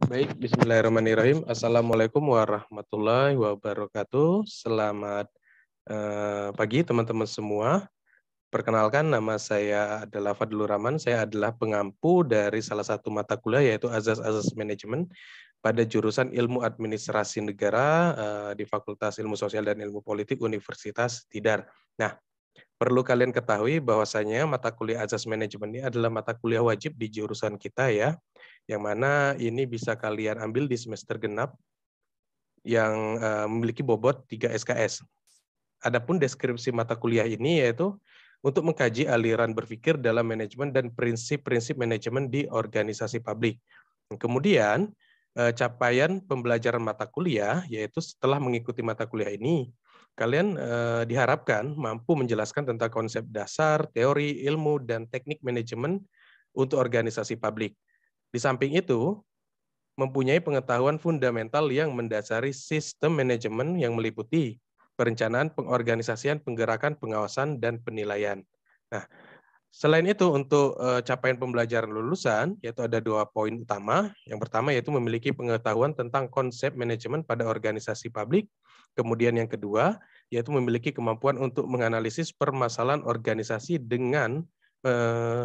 Baik, bismillahirrahmanirrahim. Assalamualaikum warahmatullahi wabarakatuh. Selamat pagi teman-teman semua. Perkenalkan, nama saya adalah Fadlur Rahman. Saya adalah pengampu dari salah satu mata kuliah yaitu Azas-Azas Manajemen pada jurusan Ilmu Administrasi Negara di Fakultas Ilmu Sosial dan Ilmu Politik Universitas Tidar. Nah, perlu kalian ketahui bahwasanya mata kuliah Azas Manajemen ini adalah mata kuliah wajib di jurusan kita ya, yang mana ini bisa kalian ambil di semester genap yang memiliki bobot 3 SKS. Adapun deskripsi mata kuliah ini yaitu untuk mengkaji aliran berpikir dalam manajemen dan prinsip-prinsip manajemen di organisasi publik. Kemudian, capaian pembelajaran mata kuliah yaitu setelah mengikuti mata kuliah ini, kalian diharapkan mampu menjelaskan tentang konsep dasar, teori, ilmu, dan teknik manajemen untuk organisasi publik. Di samping itu, mempunyai pengetahuan fundamental yang mendasari sistem manajemen yang meliputi perencanaan, pengorganisasian, penggerakan, pengawasan, dan penilaian. Nah, selain itu untuk capaian pembelajaran lulusan, yaitu ada 2 poin utama. Yang pertama yaitu memiliki pengetahuan tentang konsep manajemen pada organisasi publik. Kemudian yang kedua, yaitu memiliki kemampuan untuk menganalisis permasalahan organisasi dengan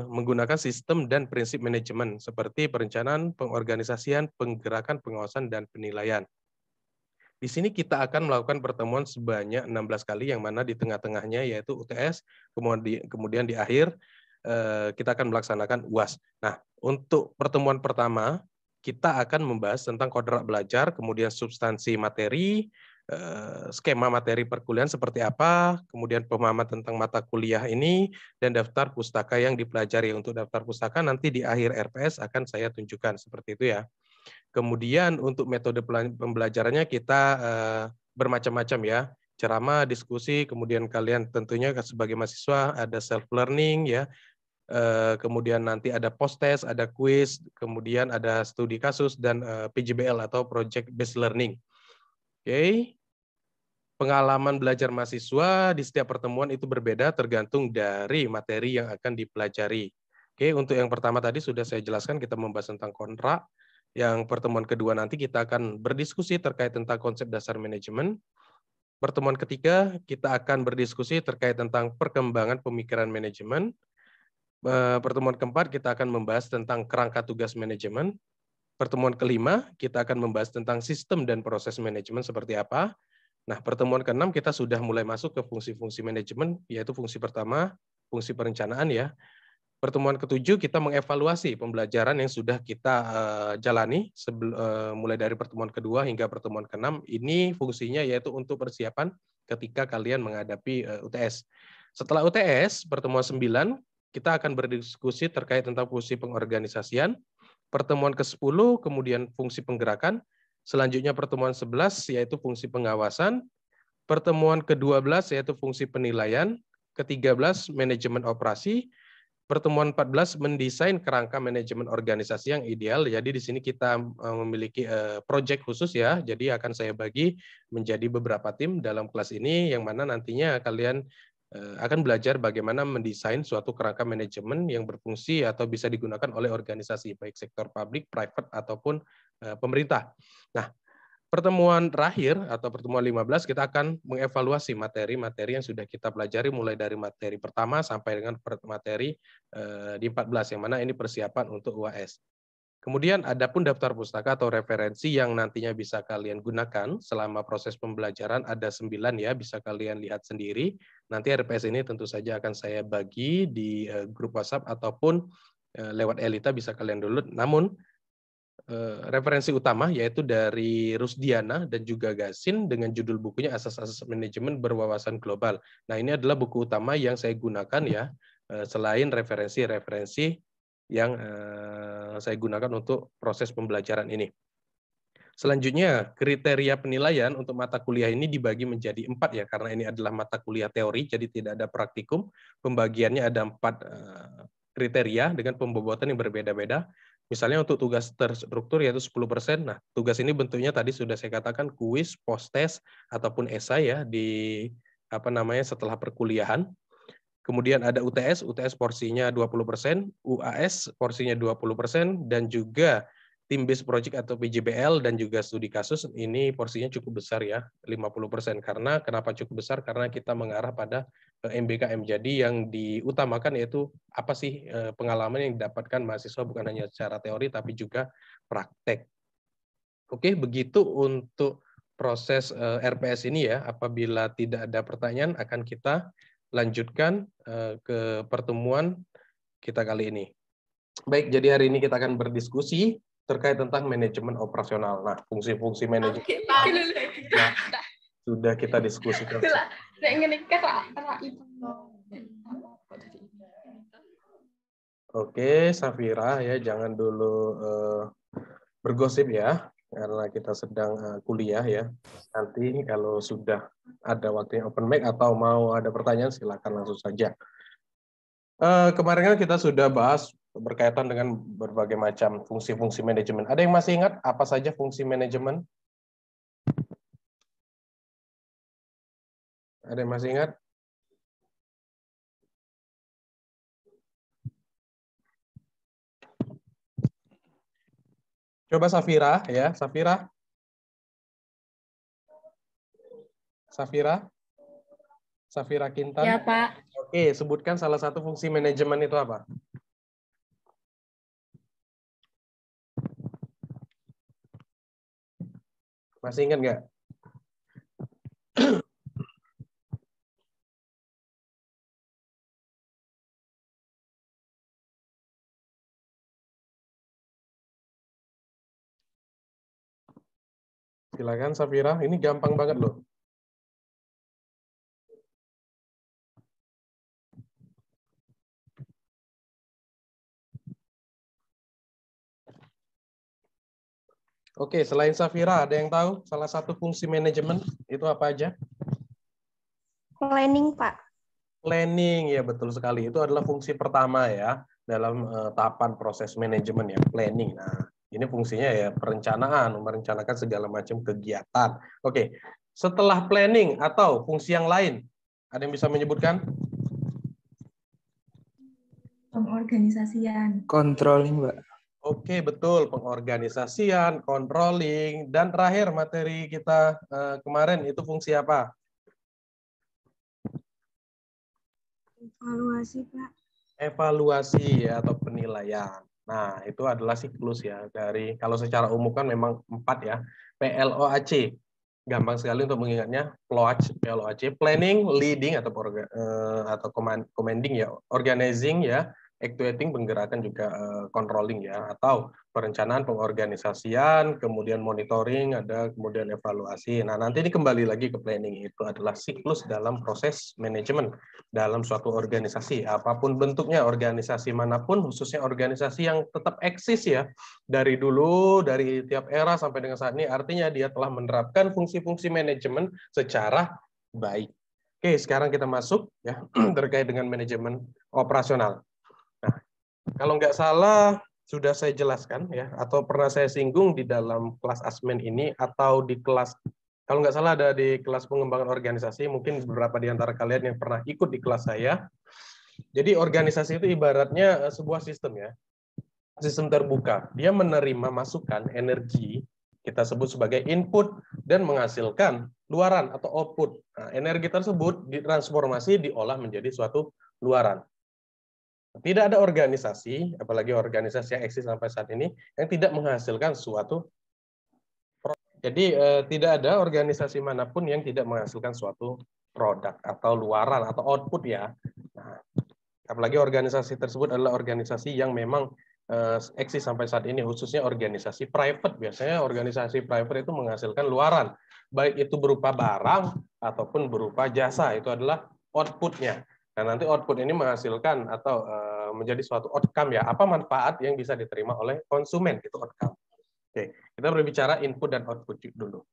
menggunakan sistem dan prinsip manajemen seperti perencanaan, pengorganisasian, penggerakan, pengawasan, dan penilaian. Di sini kita akan melakukan pertemuan sebanyak 16 kali, yang mana di tengah-tengahnya yaitu UTS, kemudian di akhir kita akan melaksanakan UAS. Nah, untuk pertemuan pertama, kita akan membahas tentang kodrat belajar, kemudian substansi materi, skema materi perkuliahan seperti apa, kemudian pemahaman tentang mata kuliah ini, dan daftar pustaka yang dipelajari. Untuk daftar pustaka nanti di akhir RPS akan saya tunjukkan, seperti itu ya. Kemudian untuk metode pembelajarannya kita bermacam-macam ya, ceramah, diskusi, kemudian kalian tentunya sebagai mahasiswa ada self learning ya, kemudian nanti ada post test, ada quiz, kemudian ada studi kasus dan PJBL atau project based learning. Oke. Pengalaman belajar mahasiswa di setiap pertemuan itu berbeda tergantung dari materi yang akan dipelajari. Oke, untuk yang pertama tadi sudah saya jelaskan, kita membahas tentang kontrak. Yang pertemuan kedua nanti kita akan berdiskusi terkait tentang konsep dasar manajemen. Pertemuan ketiga kita akan berdiskusi terkait tentang perkembangan pemikiran manajemen. Pertemuan keempat kita akan membahas tentang kerangka tugas manajemen. Pertemuan kelima kita akan membahas tentang sistem dan proses manajemen seperti apa. Nah, pertemuan ke-6 kita sudah mulai masuk ke fungsi-fungsi manajemen, yaitu fungsi pertama, fungsi perencanaan ya. Pertemuan ke-7 kita mengevaluasi pembelajaran yang sudah kita jalani mulai dari pertemuan kedua hingga pertemuan ke-6. Ini fungsinya yaitu untuk persiapan ketika kalian menghadapi UTS. Setelah UTS, pertemuan 9 kita akan berdiskusi terkait tentang fungsi pengorganisasian. Pertemuan ke-10 kemudian fungsi penggerakan. Selanjutnya pertemuan 11 yaitu fungsi pengawasan, pertemuan ke-12 yaitu fungsi penilaian, ke-13 manajemen operasi, pertemuan 14 mendesain kerangka manajemen organisasi yang ideal. Jadi di sini kita memiliki proyek khusus ya. Jadi akan saya bagi menjadi beberapa tim dalam kelas ini, yang mana nantinya kalian akan belajar bagaimana mendesain suatu kerangka manajemen yang berfungsi atau bisa digunakan oleh organisasi baik sektor publik, private ataupun pemerintah. Nah, pertemuan terakhir atau pertemuan 15 kita akan mengevaluasi materi-materi yang sudah kita pelajari mulai dari materi pertama sampai dengan materi di 14, yang mana ini persiapan untuk UAS. Kemudian ada pun daftar pustaka atau referensi yang nantinya bisa kalian gunakan selama proses pembelajaran, ada 9 ya, bisa kalian lihat sendiri. Nanti RPS ini tentu saja akan saya bagi di grup WhatsApp ataupun lewat Elita bisa kalian download. Namun referensi utama yaitu dari Rusdiana dan juga Gasin dengan judul bukunya Asas-Asas Manajemen Berwawasan Global. Nah, ini adalah buku utama yang saya gunakan ya, selain referensi-referensi yang saya gunakan untuk proses pembelajaran ini. Selanjutnya, kriteria penilaian untuk mata kuliah ini dibagi menjadi 4 ya, karena ini adalah mata kuliah teori, jadi tidak ada praktikum. Pembagiannya ada 4 kriteria dengan pembobotan yang berbeda-beda. Misalnya untuk tugas terstruktur yaitu 10%. Nah, tugas ini bentuknya tadi sudah saya katakan kuis, post test ataupun esai ya setelah perkuliahan. Kemudian ada UTS porsinya 20%, UAS porsinya 20%, dan juga Team Based Project atau PJBL dan juga studi kasus ini porsinya cukup besar ya, 50%. Karena kenapa cukup besar? Karena kita mengarah pada MBKM. Jadi yang diutamakan yaitu apa sih pengalaman yang didapatkan mahasiswa bukan hanya secara teori tapi juga praktek. Oke, begitu untuk proses RPS ini ya. Apabila tidak ada pertanyaan akan kita lanjutkan ke pertemuan kita kali ini. Baik, jadi hari ini kita akan berdiskusi terkait tentang manajemen operasional. Nah, fungsi-fungsi manajemen sudah kita diskusikan. Oke, Safira ya, jangan dulu bergosip ya, karena kita sedang kuliah ya. Nanti kalau sudah ada waktunya open mic atau mau ada pertanyaan silakan langsung saja. Kemarin kan kita sudah bahas berkaitan dengan berbagai macam fungsi-fungsi manajemen. Ada yang masih ingat apa saja fungsi manajemen? Ada yang masih ingat? Coba Safira ya, Safira. Safira? Safira Kintan? Ya, Pak. Oke, sebutkan salah satu fungsi manajemen itu apa? Masih ingat nggak? Silakan Safira, ini gampang banget loh. Oke, selain Safira, ada yang tahu salah satu fungsi manajemen itu apa aja? Planning, Pak. Planning, ya betul sekali. Itu adalah fungsi pertama ya dalam tahapan proses manajemen ya, planning. Nah, ini fungsinya ya perencanaan, merencanakan segala macam kegiatan. Oke, setelah planning atau fungsi yang lain, ada yang bisa menyebutkan? Pengorganisasian. Controlling, Pak. Oke, betul. Pengorganisasian, controlling, dan terakhir materi kita kemarin itu fungsi apa? Evaluasi, Pak. Evaluasi ya, atau penilaian. Nah, itu adalah siklus ya dari, kalau secara umum kan memang 4 ya. PLOAC. Gampang sekali untuk mengingatnya. PLOAC, planning, leading atau commanding ya, organizing ya, actuating penggerakan juga controlling ya, atau perencanaan, pengorganisasian, kemudian monitoring, ada kemudian evaluasi. Nah, nanti ini kembali lagi ke planning, itu adalah siklus dalam proses manajemen dalam suatu organisasi, apapun bentuknya, organisasi manapun, khususnya organisasi yang tetap eksis ya, dari dulu, dari tiap era sampai dengan saat ini, artinya dia telah menerapkan fungsi-fungsi manajemen secara baik. Oke, sekarang kita masuk ya terkait dengan manajemen operasional. Nah, kalau nggak salah sudah saya jelaskan ya, atau pernah saya singgung di dalam kelas Asmen ini, atau di kelas, kalau nggak salah ada di kelas pengembangan organisasi, mungkin beberapa di antara kalian yang pernah ikut di kelas saya. Jadi organisasi itu ibaratnya sebuah sistem ya, sistem terbuka. Dia menerima masukan, energi, kita sebut sebagai input, dan menghasilkan luaran atau output. Nah, energi tersebut ditransformasi, diolah menjadi suatu luaran. Tidak ada organisasi, apalagi organisasi yang eksis sampai saat ini, yang tidak menghasilkan suatu produk. Jadi tidak ada organisasi manapun yang tidak menghasilkan suatu produk atau luaran atau output ya. Nah, apalagi organisasi tersebut adalah organisasi yang memang eksis sampai saat ini, khususnya organisasi private. Biasanya organisasi private itu menghasilkan luaran, baik itu berupa barang ataupun berupa jasa, itu adalah outputnya. Nah, nanti output ini menghasilkan atau menjadi suatu outcome ya, apa manfaat yang bisa diterima oleh konsumen, itu outcome. Oke, kita berbicara input dan output dulu.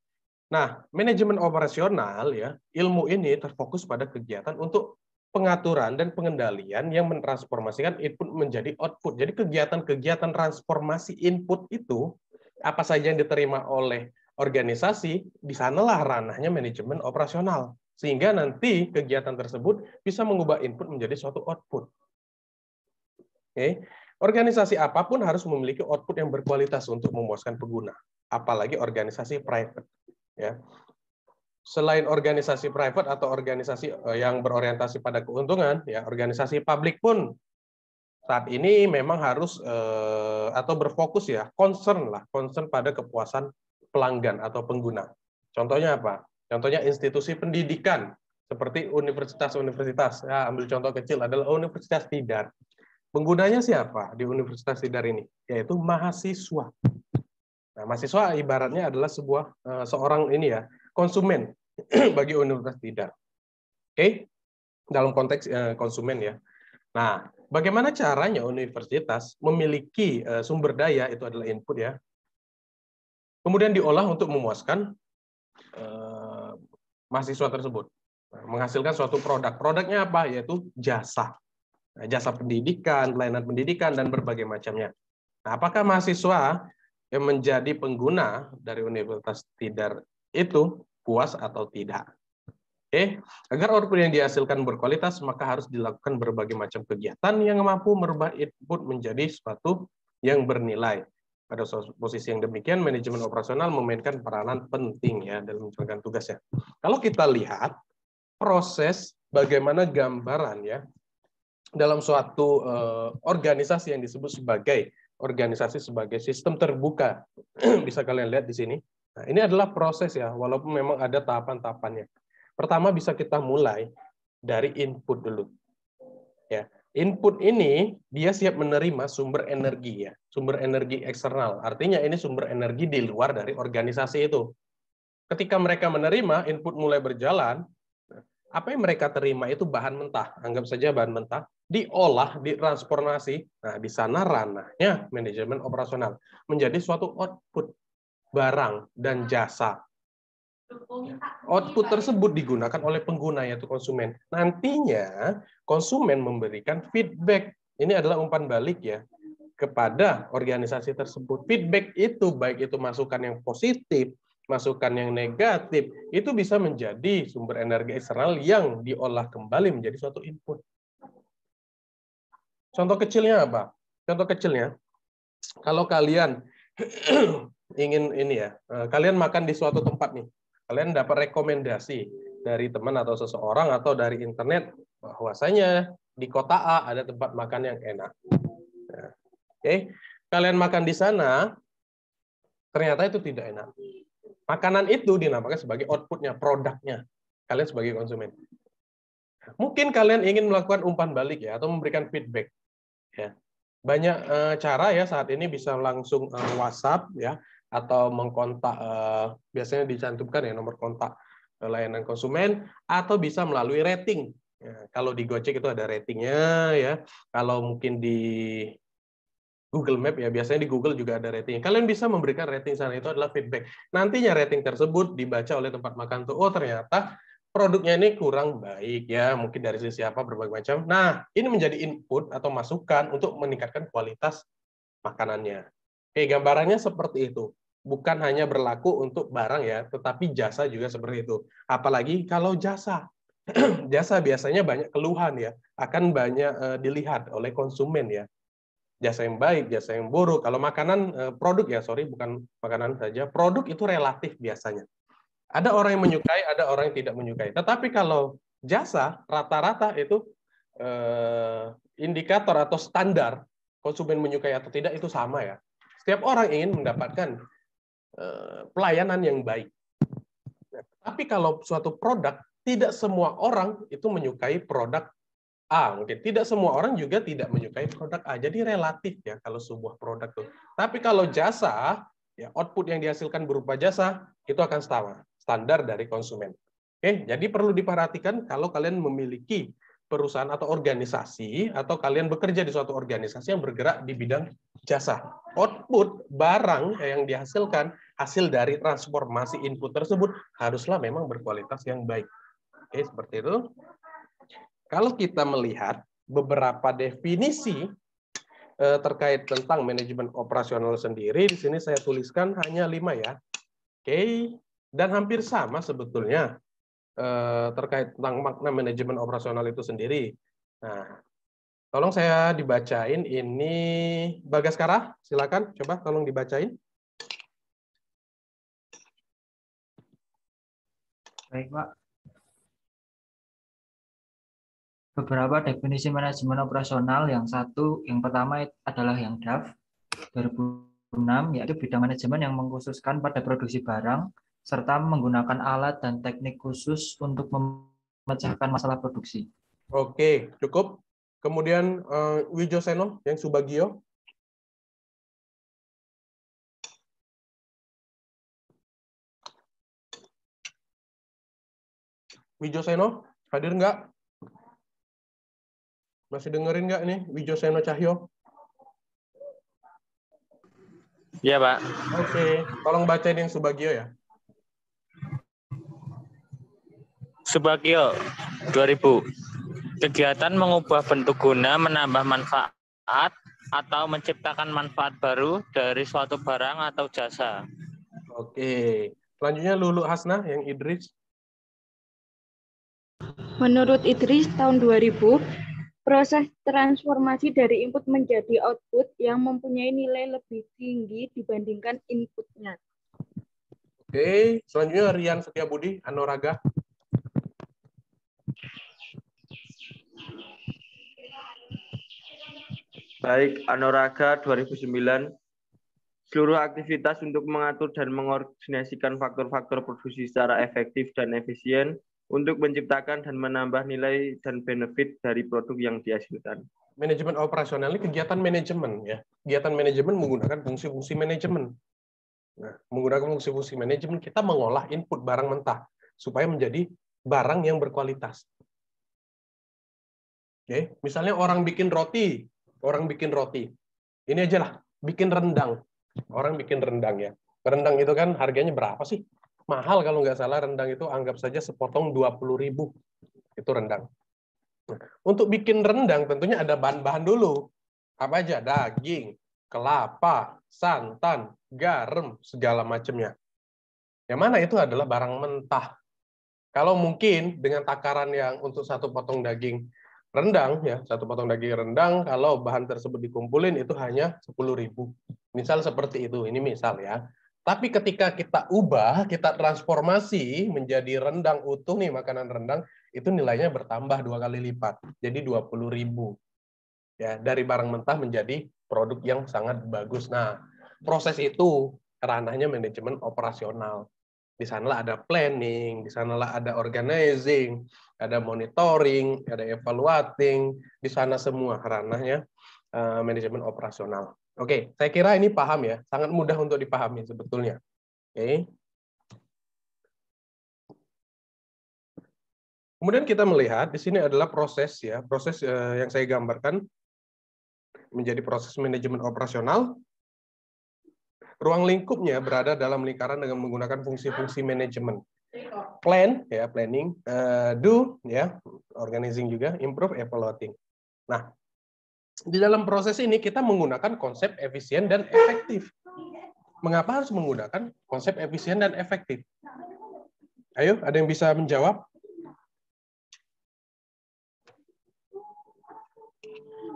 Nah, manajemen operasional ya, ilmu ini terfokus pada kegiatan untuk pengaturan dan pengendalian yang mentransformasikan input menjadi output. Jadi kegiatan-kegiatan transformasi input itu apa saja yang diterima oleh organisasi, di sanalah ranahnya manajemen operasional. Sehingga nanti kegiatan tersebut bisa mengubah input menjadi suatu output. Oke. Organisasi apapun harus memiliki output yang berkualitas untuk memuaskan pengguna, apalagi organisasi private. Ya. Selain organisasi private atau organisasi yang berorientasi pada keuntungan, ya organisasi publik pun saat ini memang harus atau berfokus ya concern pada kepuasan pelanggan atau pengguna. Contohnya apa? Contohnya institusi pendidikan seperti universitas-universitas. Ya, ambil contoh kecil adalah Universitas Tidar. Penggunanya siapa di Universitas Tidar ini? Yaitu mahasiswa. Nah, mahasiswa ibaratnya adalah seorang ini ya konsumen bagi Universitas Tidar. Oke, dalam konteks konsumen ya. Nah, bagaimana caranya universitas memiliki sumber daya, itu adalah input ya, kemudian diolah untuk memuaskan mahasiswa tersebut, menghasilkan suatu produk. Produknya apa? Yaitu jasa. Nah, jasa pendidikan, pelayanan pendidikan, dan berbagai macamnya. Nah, apakah mahasiswa yang menjadi pengguna dari Universitas Tidar itu puas atau tidak? Oke, agar output yang dihasilkan berkualitas, maka harus dilakukan berbagai macam kegiatan yang mampu merubah input menjadi sesuatu yang bernilai. Pada posisi yang demikian, manajemen operasional memainkan peranan penting ya dalam menjalankan tugasnya. Kalau kita lihat proses bagaimana gambaran ya dalam suatu organisasi yang disebut sebagai organisasi sebagai sistem terbuka, bisa kalian lihat di sini. Nah, ini adalah proses ya, walaupun memang ada tahapan-tahapannya. Pertama bisa kita mulai dari input dulu. Ya, input ini dia siap menerima sumber energi ya, sumber energi eksternal. Artinya ini sumber energi di luar dari organisasi itu. Ketika mereka menerima, input mulai berjalan, apa yang mereka terima itu bahan mentah, anggap saja bahan mentah, diolah, ditransformasi. Nah, di sana ranahnya manajemen operasional menjadi suatu output barang dan jasa. Output tersebut digunakan oleh pengguna yaitu konsumen. Nantinya konsumen memberikan feedback. Ini adalah umpan balik ya kepada organisasi tersebut. Feedback itu baik itu masukan yang positif, masukan yang negatif, itu bisa menjadi sumber energi eksternal yang diolah kembali menjadi suatu input. Contoh kecilnya apa? Contoh kecilnya, kalau kalian ingin ini ya, kalian makan di suatu tempat nih, kalian dapat rekomendasi dari teman atau seseorang atau dari internet bahwasanya di kota A ada tempat makan yang enak. Nah, oke, kalian makan di sana, ternyata itu tidak enak. Makanan itu dinamakan sebagai outputnya, produknya. Kalian sebagai konsumen. Mungkin kalian ingin melakukan umpan balik ya, atau memberikan feedback. Ya. Banyak cara ya saat ini bisa langsung WhatsApp ya, atau mengkontak, biasanya dicantumkan ya nomor kontak layanan konsumen, atau bisa melalui rating. Ya, kalau di Gojek itu ada ratingnya ya. Kalau mungkin di Google Map ya, biasanya di Google juga ada rating. Kalian bisa memberikan rating sana, itu adalah feedback. Nantinya rating tersebut dibaca oleh tempat makan tuh, oh ternyata produknya ini kurang baik ya, mungkin dari sisi apa berbagai macam. Nah, ini menjadi input atau masukan untuk meningkatkan kualitas makanannya. Oke, gambarannya seperti itu. Bukan hanya berlaku untuk barang ya, tetapi jasa juga seperti itu. Apalagi kalau jasa. Jasa biasanya banyak keluhan ya, akan banyak dilihat oleh konsumen ya. Jasa yang baik, jasa yang buruk. Kalau makanan, produk ya, sorry, bukan makanan saja. Produk itu relatif biasanya. Ada orang yang menyukai, ada orang yang tidak menyukai. Tetapi kalau jasa, rata-rata itu indikator atau standar konsumen menyukai atau tidak itu sama ya. Setiap orang ingin mendapatkan pelayanan yang baik. Tapi kalau suatu produk, tidak semua orang itu menyukai produk A, mungkin tidak semua orang juga tidak menyukai produk A. Jadi relatif ya kalau sebuah produk tuh. Tapi kalau jasa, ya output yang dihasilkan berupa jasa itu akan sama, standar dari konsumen. Oke, jadi perlu diperhatikan kalau kalian memiliki perusahaan atau organisasi atau kalian bekerja di suatu organisasi yang bergerak di bidang jasa. Output barang yang dihasilkan hasil dari transformasi input tersebut haruslah memang berkualitas yang baik. Oke, seperti itu. Kalau kita melihat beberapa definisi terkait tentang manajemen operasional sendiri, di sini saya tuliskan hanya 5 ya. Oke, dan hampir sama sebetulnya terkait tentang makna manajemen operasional itu sendiri. Nah, Tolong saya dibacain ini. Bagaskara, silakan coba tolong dibacain. Baik, Pak. Beberapa definisi manajemen operasional. Yang pertama adalah yang DAF 2006, yaitu bidang manajemen yang mengkhususkan pada produksi barang serta menggunakan alat dan teknik khusus untuk memecahkan masalah produksi. Oke, cukup. Kemudian Wijoseno yang Subagio. Wijoseno, hadir nggak? Masih dengerin nggak nih Wijoseno Cahyo? Iya, Pak. Oke, tolong bacain yang Subagio ya. Subagio 2000. Kegiatan mengubah bentuk guna, menambah manfaat, atau menciptakan manfaat baru dari suatu barang atau jasa. Oke, selanjutnya Lulu Hasna yang Idris. Menurut Idris, tahun 2000, proses transformasi dari input menjadi output yang mempunyai nilai lebih tinggi dibandingkan inputnya. Oke, selanjutnya Rian Setiabudi, Anoraga. Baik, Anoraga 2009. Seluruh aktivitas untuk mengatur dan mengordinasikan faktor-faktor produksi secara efektif dan efisien untuk menciptakan dan menambah nilai dan benefit dari produk yang dihasilkan. Manajemen operasional ini kegiatan manajemen ya. Kegiatan manajemen menggunakan fungsi-fungsi manajemen. Nah, menggunakan fungsi-fungsi manajemen kita mengolah input barang mentah supaya menjadi barang yang berkualitas. Oke, misalnya orang bikin roti. Ini aja lah, bikin rendang. Orang bikin rendang ya. Rendang itu kan harganya berapa sih? Mahal kalau nggak salah rendang itu anggap saja sepotong 20.000. Itu rendang. Untuk bikin rendang tentunya ada bahan-bahan dulu. Apa aja? Daging, kelapa, santan, garam, segala macamnya. Yang mana itu adalah barang mentah. Kalau mungkin dengan takaran yang untuk satu potong daging rendang, ya satu potong daging rendang, kalau bahan tersebut dikumpulin itu hanya 10.000. Misal seperti itu, ini misal ya. Tapi ketika kita ubah, kita transformasi menjadi rendang utuh nih, makanan rendang, itu nilainya bertambah 2 kali lipat, jadi 20.000. Ya, dari barang mentah menjadi produk yang sangat bagus. Nah, proses itu ranahnya manajemen operasional. Di sanalah ada planning, di sanalah ada organizing, ada monitoring, ada evaluating, di sana semua ranahnya manajemen operasional. Oke, saya kira ini paham ya, sangat mudah untuk dipahami sebetulnya. Oke. Kemudian kita melihat di sini adalah proses ya, proses yang saya gambarkan menjadi proses manajemen operasional. Ruang lingkupnya berada dalam lingkaran dengan menggunakan fungsi-fungsi manajemen. Plan, ya planning, do, ya organizing juga, improve, evaluating. Nah, di dalam proses ini kita menggunakan konsep efisien dan efektif. Mengapa harus menggunakan konsep efisien dan efektif? Ayo, ada yang bisa menjawab?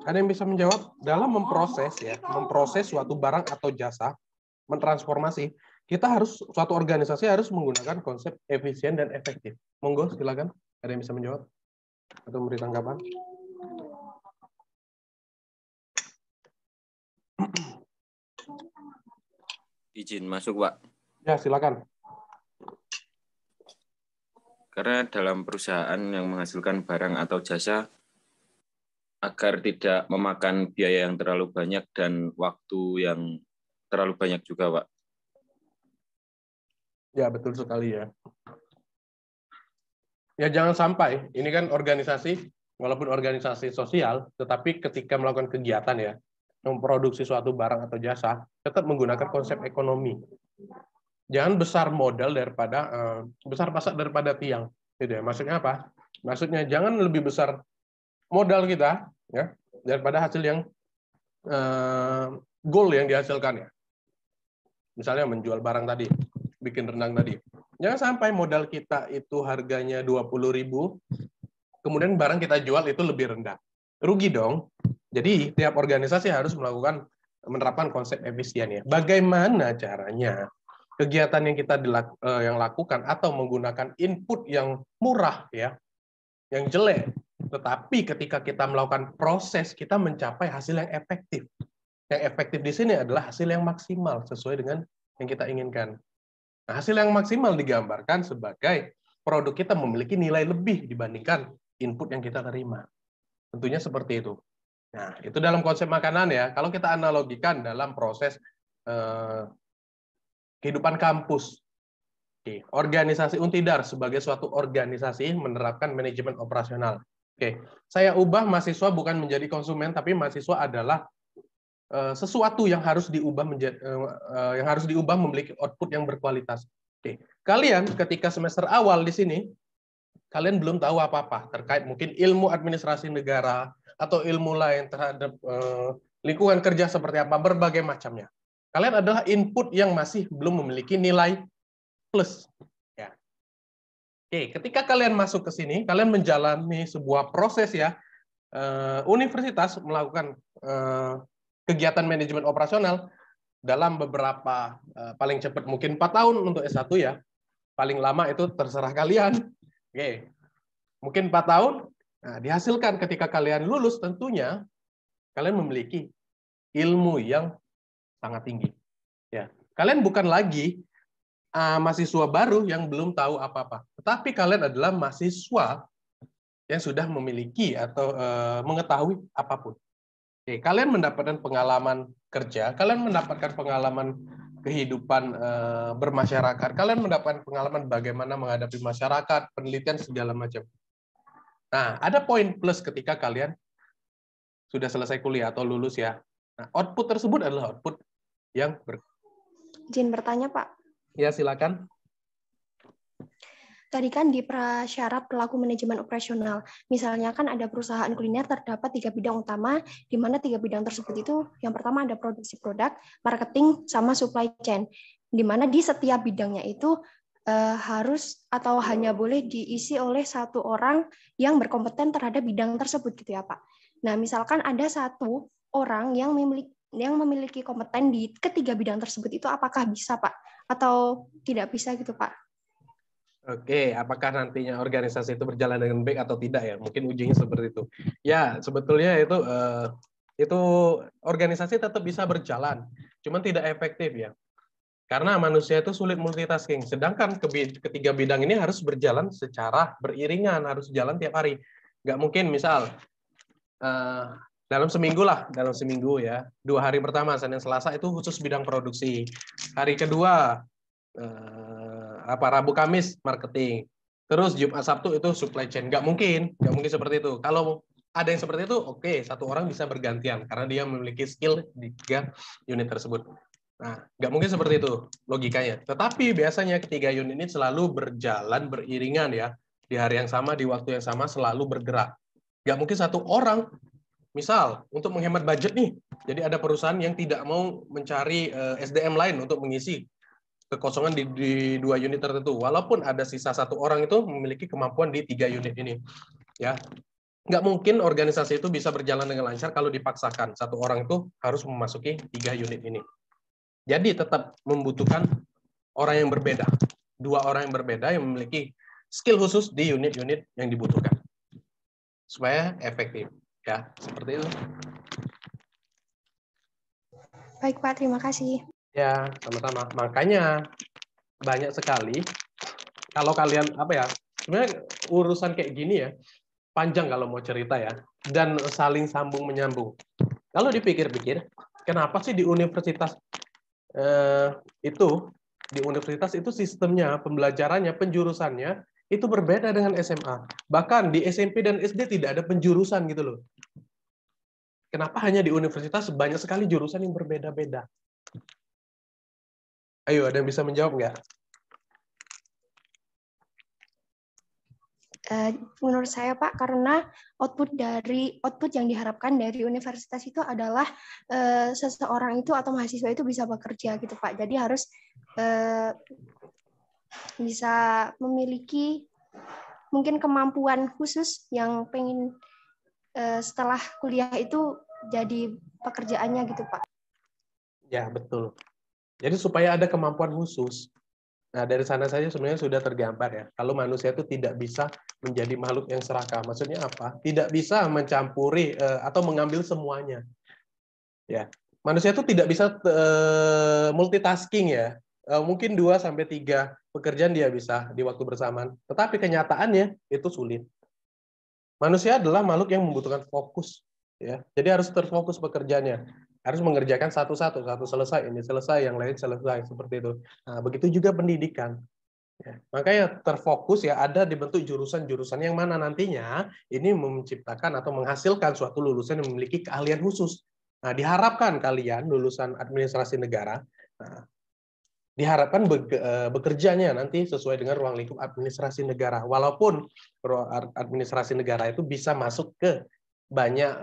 Ada yang bisa menjawab? Dalam memproses ya, memproses suatu barang atau jasa, mentransformasi, kita harus, suatu organisasi harus menggunakan konsep efisien dan efektif. Monggo, silakan. Ada yang bisa menjawab atau memberi tanggapan? Izin masuk, Pak. Ya, silakan. Karena dalam perusahaan yang menghasilkan barang atau jasa, agar tidak memakan biaya yang terlalu banyak dan waktu yang terlalu banyak juga, Pak. Ya, betul sekali ya. Ya, jangan sampai, ini kan organisasi, walaupun organisasi sosial, tetapi ketika melakukan kegiatan ya, memproduksi suatu barang atau jasa, tetap menggunakan konsep ekonomi. Jangan besar modal daripada, besar pasak daripada tiang. Gitu ya. Maksudnya apa? Maksudnya jangan lebih besar modal kita, ya, daripada hasil yang goal yang dihasilkan ya. Misalnya menjual barang tadi, bikin rendang tadi. Jangan sampai modal kita itu harganya 20.000, kemudian barang kita jual itu lebih rendah. Rugi dong. Jadi tiap organisasi harus menerapkan konsep efisien ya. Bagaimana caranya kegiatan yang kita lakukan atau menggunakan input yang murah ya, yang jelek, tetapi ketika kita melakukan proses kita mencapai hasil yang efektif. Yang efektif di sini adalah hasil yang maksimal sesuai dengan yang kita inginkan. Nah, hasil yang maksimal digambarkan sebagai produk kita memiliki nilai lebih dibandingkan input yang kita terima. Tentunya seperti itu. Nah, itu dalam konsep makanan ya. Kalau kita analogikan dalam proses kehidupan kampus, organisasi Untidar sebagai suatu organisasi menerapkan manajemen operasional. Oke, saya ubah mahasiswa bukan menjadi konsumen, tapi mahasiswa adalah sesuatu yang harus diubah memiliki output yang berkualitas. Oke, kalian ketika semester awal di sini, kalian belum tahu apa-apa terkait mungkin ilmu administrasi negara atau ilmu lain terhadap lingkungan kerja seperti apa, berbagai macamnya. Kalian adalah input yang masih belum memiliki nilai plus. Ya. Oke, ketika kalian masuk ke sini, kalian menjalani sebuah proses ya. Universitas melakukan kegiatan manajemen operasional dalam beberapa, paling cepat mungkin 4 tahun untuk S1 ya. Paling lama itu terserah kalian. Oke. Mungkin 4 tahun. Nah, dihasilkan ketika kalian lulus tentunya kalian memiliki ilmu yang sangat tinggi. Ya, kalian bukan lagi mahasiswa baru yang belum tahu apa-apa, tetapi kalian adalah mahasiswa yang sudah memiliki atau mengetahui apapun. Oke, kalian mendapatkan pengalaman kerja, kalian mendapatkan pengalaman kehidupan bermasyarakat, kalian mendapatkan pengalaman bagaimana menghadapi masyarakat, penelitian segala macam. Nah, ada poin plus ketika kalian sudah selesai kuliah atau lulus ya. Nah, output tersebut adalah output yang Izin bertanya, Pak. Ya, silakan. Tadi kan di prasyarat pelaku manajemen operasional, misalnya kan ada perusahaan kuliner terdapat 3 bidang utama, di mana 3 bidang tersebut itu yang pertama ada produksi produk, marketing, sama supply chain, di mana di setiap bidangnya itu harus atau hanya boleh diisi oleh 1 orang yang berkompeten terhadap bidang tersebut gitu ya Pak. Nah misalkan ada 1 orang yang memiliki kompeten di ketiga bidang tersebut itu apakah bisa Pak atau tidak bisa gitu Pak? Oke, apakah nantinya organisasi itu berjalan dengan baik atau tidak ya? Mungkin ujinya seperti itu. Ya, sebetulnya itu organisasi tetap bisa berjalan, cuman tidak efektif ya. Karena manusia itu sulit multitasking. Sedangkan ketiga bidang ini harus berjalan secara beriringan, harus jalan tiap hari. Nggak mungkin misal dalam seminggu ya, 2 hari pertama Senin Selasa itu khusus bidang produksi. Hari kedua Rabu Kamis marketing. Terus Jumat Sabtu itu supply chain. Nggak mungkin seperti itu. Kalau ada yang seperti itu, oke, 1 orang bisa bergantian karena dia memiliki skill di 3 unit tersebut. Nah, nggak mungkin seperti itu logikanya. Tetapi biasanya ketiga unit ini selalu berjalan beriringan ya. Di hari yang sama, di waktu yang sama, selalu bergerak. Nggak mungkin 1 orang, misal untuk menghemat budget nih, jadi ada perusahaan yang tidak mau mencari SDM lain untuk mengisi kekosongan di 2 unit tertentu. Walaupun ada sisa 1 orang itu memiliki kemampuan di 3 unit ini. Ya, nggak mungkin organisasi itu bisa berjalan dengan lancar kalau dipaksakan 1 orang itu harus memasuki 3 unit ini. Jadi tetap membutuhkan orang yang berbeda, 2 orang yang berbeda yang memiliki skill khusus di unit-unit yang dibutuhkan supaya efektif. Ya, seperti itu. Baik Pak, terima kasih. Ya, sama-sama. Makanya banyak sekali kalau kalian sebenarnya urusan kayak gini ya panjang kalau mau cerita ya, dan saling sambung menyambung. Kalau dipikir-pikir, kenapa sih di universitas itu sistemnya, pembelajarannya, penjurusannya itu berbeda dengan SMA. Bahkan di SMP dan SD tidak ada penjurusan gitu loh. Kenapa hanya di universitas banyak sekali jurusan yang berbeda-beda? Ayo, ada yang bisa menjawab nggak? Menurut saya Pak, karena output yang diharapkan dari universitas itu adalah seseorang itu atau mahasiswa itu bisa bekerja gitu Pak. Jadi harus bisa memiliki mungkin kemampuan khusus yang pengen setelah kuliah itu jadi pekerjaannya gitu Pak. Ya, betul. Jadi supaya ada kemampuan khusus. Nah, dari sana saja sebenarnya sudah tergambar ya. Kalau manusia itu tidak bisa menjadi makhluk yang serakah. Maksudnya apa? Tidak bisa mencampuri atau mengambil semuanya. Ya. Manusia itu tidak bisa multitasking ya. Mungkin 2 sampai 3 pekerjaan dia bisa di waktu bersamaan. Tetapi kenyataannya itu sulit. Manusia adalah makhluk yang membutuhkan fokus ya. Jadi harus terfokus pekerjaannya. Harus mengerjakan satu-satu, satu selesai, ini selesai, yang lain selesai, seperti itu. Nah, begitu juga pendidikan. Ya, makanya terfokus ya, ada dibentuk jurusan-jurusan yang mana nantinya ini menciptakan atau menghasilkan suatu lulusan yang memiliki keahlian khusus. Nah, diharapkan kalian lulusan administrasi negara, nah, diharapkan bekerjanya nanti sesuai dengan ruang lingkup administrasi negara. Walaupun administrasi negara itu bisa masuk ke banyak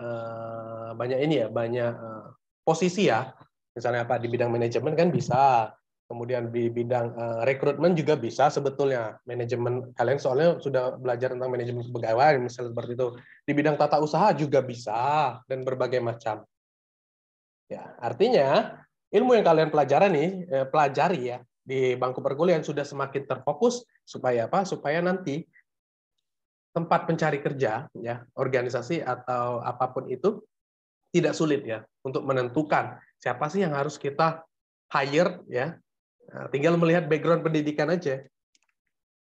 posisi ya. Misalnya apa di bidang manajemen kan bisa. Kemudian di bidang rekrutmen juga bisa sebetulnya. Manajemen kalian soalnya sudah belajar tentang manajemen kepegawaian misalnya seperti itu. Di bidang tata usaha juga bisa dan berbagai macam. Ya, artinya ilmu yang kalian pelajari ya di bangku perkuliahan sudah semakin terfokus supaya apa? Supaya nanti tempat pencari kerja ya, organisasi atau apapun itu tidak sulit ya untuk menentukan siapa sih yang harus kita hire ya. Nah, tinggal melihat background pendidikan aja.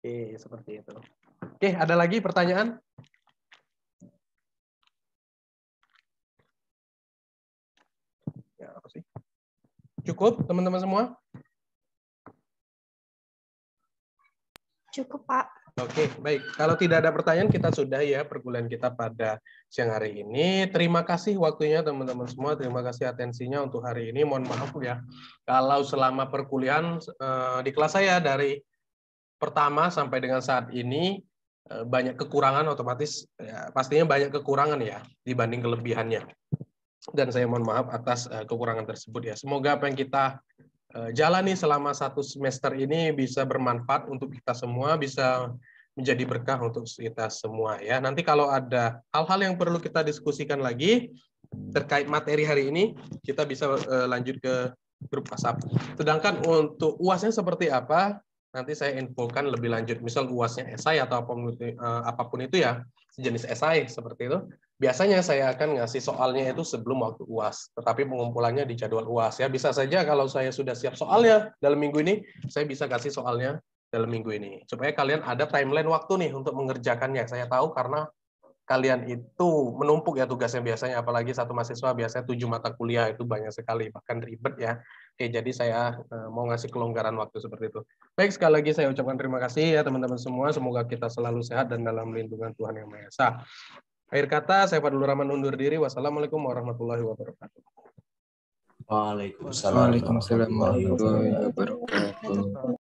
Oke, seperti itu. Oke, ada lagi pertanyaan? Ya, apa sih? Cukup teman-teman semua? Cukup Pak. Oke, baik. Kalau tidak ada pertanyaan, kita sudah ya perkuliahan kita pada siang hari ini. Terima kasih waktunya teman-teman semua. Terima kasih atensinya untuk hari ini. Mohon maaf ya, kalau selama perkuliahan di kelas saya dari pertama sampai dengan saat ini banyak kekurangan otomatis, ya, pastinya banyak kekurangan ya dibanding kelebihannya. Dan saya mohon maaf atas kekurangan tersebut ya. Semoga apa yang kita jalani selama 1 semester ini bisa bermanfaat untuk kita semua, bisa menjadi berkah untuk kita semua ya. Nanti kalau ada hal-hal yang perlu kita diskusikan lagi terkait materi hari ini, kita bisa lanjut ke grup WhatsApp. Sedangkan untuk UAS-nya seperti apa, nanti saya infokan lebih lanjut. Misal UAS-nya esai atau apapun itu ya, sejenis esai seperti itu. Biasanya saya akan ngasih soalnya itu sebelum waktu UAS, tetapi pengumpulannya di jadwal UAS ya. Bisa saja kalau saya sudah siap soalnya dalam minggu ini, saya bisa kasih soalnya dalam minggu ini. Supaya kalian ada timeline waktu nih untuk mengerjakannya. Saya tahu karena kalian itu menumpuk ya tugasnya biasanya, apalagi satu mahasiswa biasanya 7 mata kuliah, itu banyak sekali, bahkan ribet ya. Oke, jadi saya mau ngasih kelonggaran waktu seperti itu. Baik, sekali lagi saya ucapkan terima kasih ya teman-teman semua. Semoga kita selalu sehat dan dalam lindungan Tuhan Yang Maha Esa. Akhir kata, saya Fadlur Rahman undur diri. Wassalamualaikum warahmatullahi wabarakatuh. Waalaikumsalam warahmatullahi wabarakatuh.